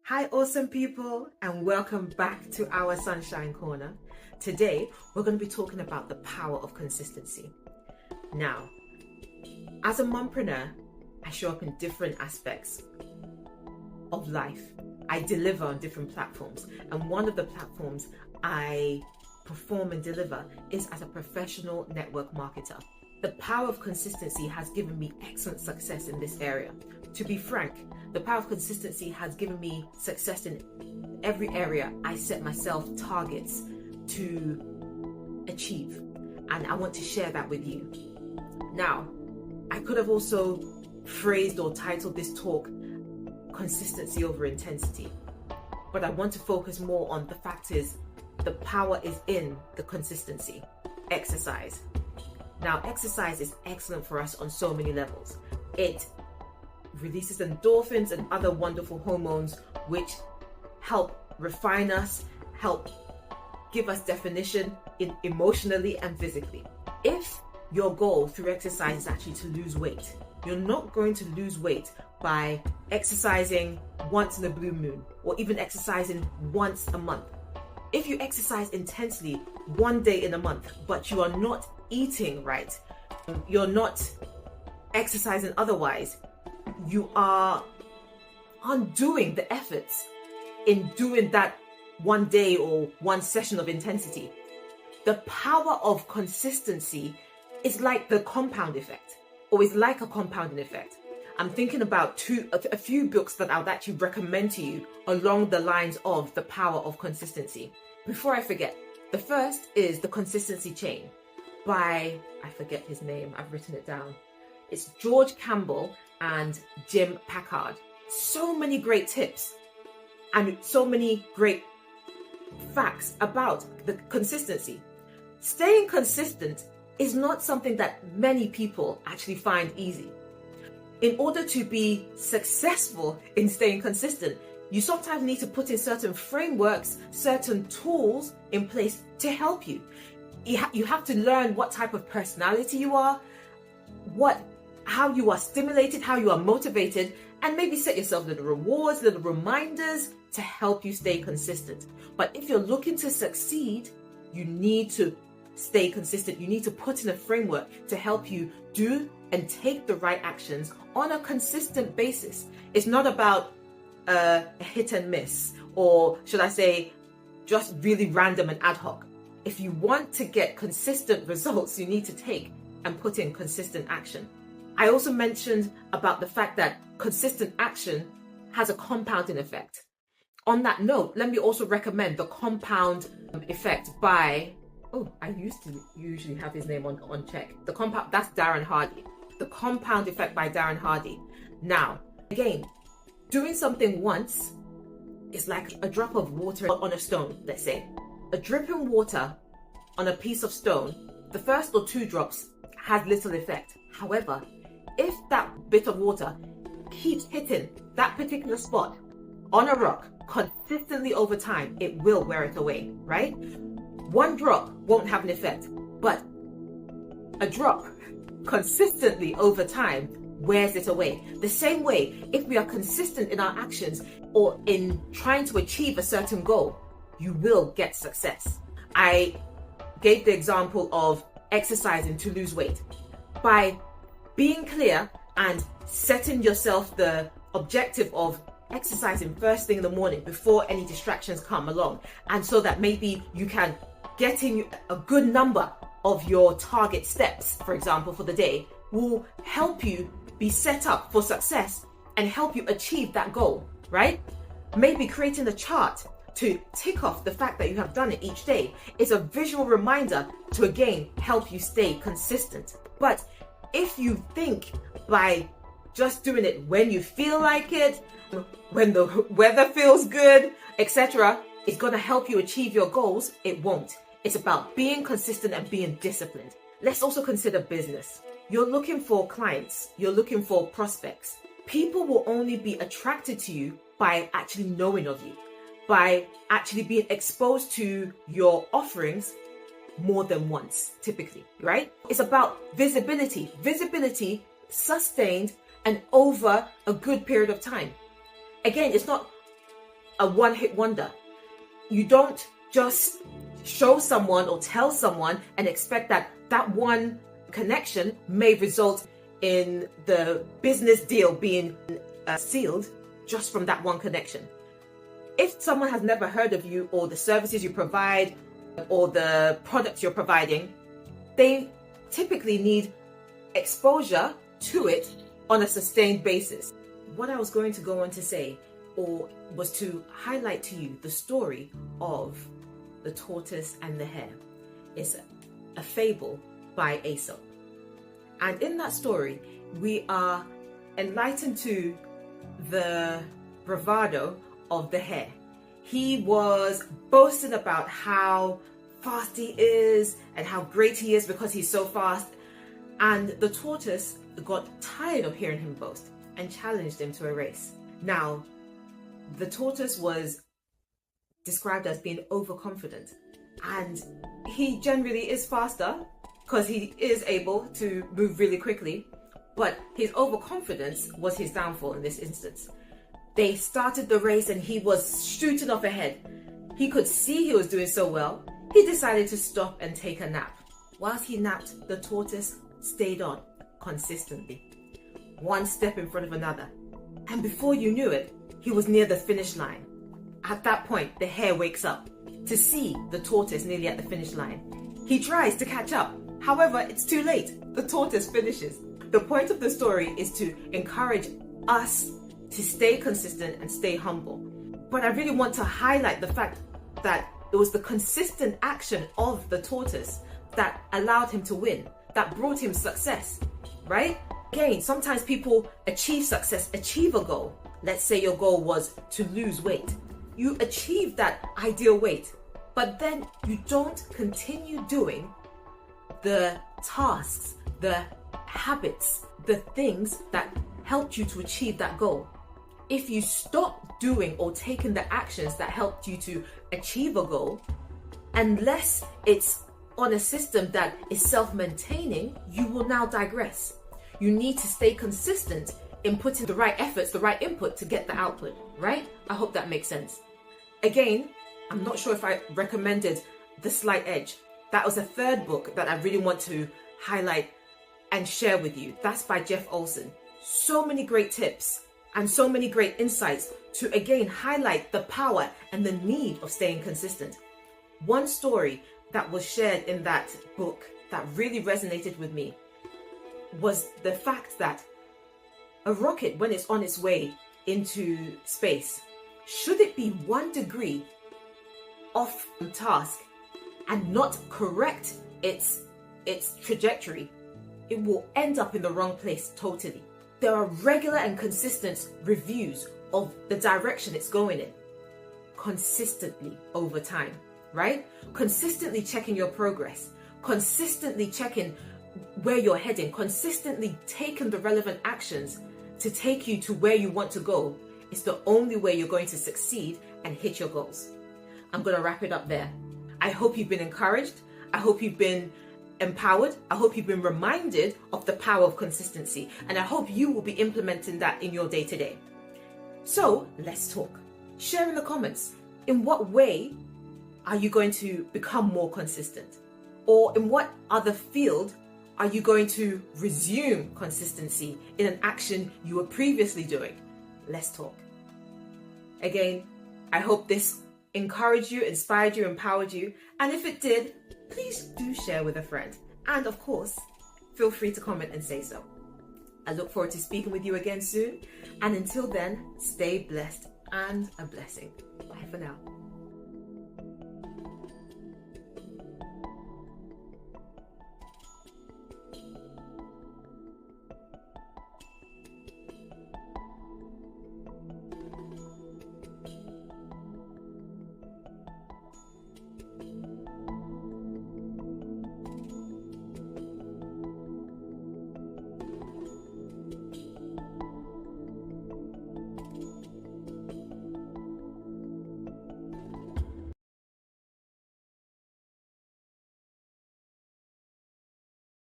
Hi, awesome people, and welcome back to our Sunshine Corner. Today, we're going to be talking about the power of consistency. Now, as a mompreneur, I show up in different aspects of life. I deliver on different platforms, and one of the platforms I perform and deliver is as a professional network marketer. The power of consistency has given me excellent success in this area. To be frank, the power of consistency has given me success in every area I set myself targets to achieve. And I want to share that with you. Now, I could have also phrased or titled this talk Consistency over Intensity. But I want to focus more on the fact is the power is in the consistency. Exercise. Now, exercise is excellent for us on so many levels. It releases endorphins and other wonderful hormones which help refine us, help give us definition emotionally and physically. If your goal through exercise is actually to lose weight, you're not going to lose weight by exercising once in a blue moon or even exercising once a month. If you exercise intensely one day in a month, but you are not eating right, you're not exercising otherwise, you are undoing the efforts in doing that one day or one session of intensity. The power of consistency is like the compound effect, or is like a compounding effect. I'm thinking about a few books that I would actually recommend to you along the lines of the power of consistency. Before I forget, the first is The Consistency Chain by, I forget his name, I've written it down. It's George Campbell and Jim Packard. So many great tips and so many great facts about the consistency. Staying consistent is not something that many people actually find easy. In order to be successful in staying consistent, you sometimes need to put in certain frameworks, certain tools in place to help you. You have to learn what type of personality you are, how you are stimulated, how you are motivated, and maybe set yourself little rewards, little reminders to help you stay consistent. But if you're looking to succeed, you need to stay consistent. You need to put in a framework to help you do and take the right actions on a consistent basis. It's not about a hit and miss, or should I say, just really random and ad hoc. If you want to get consistent results, you need to take and put in consistent action. I also mentioned about the fact that consistent action has a compounding effect. On that note, let me also recommend The Compound Effect by, I used to usually have his name on check. That's Darren Hardy. The Compound Effect by Darren Hardy. Now, again, doing something once is like a drop of water on a stone, let's say. A dripping water on a piece of stone, the first or two drops has little effect. However, if that bit of water keeps hitting that particular spot on a rock consistently over time, it will wear it away, right? One drop won't have an effect, but a drop consistently over time wears it away. The same way, if we are consistent in our actions or in trying to achieve a certain goal, you will get success. I gave the example of exercising to lose weight. By being clear and setting yourself the objective of exercising first thing in the morning before any distractions come along, and so that maybe you can get in a good number of your target steps, for example, for the day, will help you be set up for success and help you achieve that goal, right? Maybe creating a chart to tick off the fact that you have done it each day is a visual reminder to again help you stay consistent. But if you think by just doing it when you feel like it, when the weather feels good, etc., it's going to help you achieve your goals, it won't. It's about being consistent and being disciplined. Let's also consider business. You're looking for clients, you're looking for prospects. People will only be attracted to you by actually knowing of you, by actually being exposed to your offerings more than once, typically, right? It's about visibility sustained and over a good period of time. Again, it's not a one-hit wonder. You don't just show someone or tell someone and expect that that one connection may result in the business deal being sealed just from that one connection. If someone has never heard of you or the services you provide or the products you're providing, they typically need exposure to it on a sustained basis. What I was going to go on to say was to highlight to you the story of the tortoise and the hare. It's a fable by Aesop. And in that story, we are enlightened to the bravado of the hare. He was boasting about how fast he is and how great he is because he's so fast. And the tortoise got tired of hearing him boast and challenged him to a race. Now, the tortoise was described as being overconfident, and he generally is faster because he is able to move really quickly, but his overconfidence was his downfall in this instance. They started the race and he was shooting off ahead. He could see he was doing so well. He decided to stop and take a nap. Whilst he napped, the tortoise stayed on consistently, one step in front of another. And before you knew it, he was near the finish line. At that point, the hare wakes up to see the tortoise nearly at the finish line. He tries to catch up. However, it's too late. The tortoise finishes. The point of the story is to encourage us to stay consistent and stay humble. But I really want to highlight the fact that it was the consistent action of the tortoise that allowed him to win, that brought him success, right? Again, sometimes people achieve success, achieve a goal. Let's say your goal was to lose weight. You achieve that ideal weight, but then you don't continue doing the tasks, the habits, the things that helped you to achieve that goal. If you stop doing or taking the actions that helped you to achieve a goal, unless it's on a system that is self-maintaining, you will now digress. You need to stay consistent in putting the right efforts, the right input to get the output, right? I hope that makes sense. Again, I'm not sure if I recommended The Slight Edge. That was a third book that I really want to highlight and share with you. That's by Jeff Olson. So many great tips and so many great insights to again highlight the power and the need of staying consistent. One story that was shared in that book that really resonated with me was the fact that a rocket, when it's on its way into space, should it be 1 degree off task and not correct its trajectory, it will end up in the wrong place totally. There are regular and consistent reviews of the direction it's going in, consistently over time, right? Consistently checking your progress, consistently checking where you're heading, consistently taking the relevant actions to take you to where you want to go is the only way you're going to succeed and hit your goals. I'm going to wrap it up there. I hope you've been encouraged. I hope you've been empowered. I hope you've been reminded of the power of consistency. And I hope you will be implementing that in your day-to-day. So let's talk. Share in the comments. In what way are you going to become more consistent? Or in what other field are you going to resume consistency in an action you were previously doing? Let's talk. Again, I hope this encouraged you, inspired you, empowered you. And if it did, please do share with a friend. And of course, feel free to comment and say so. I look forward to speaking with you again soon. And until then, stay blessed and a blessing. Bye for now.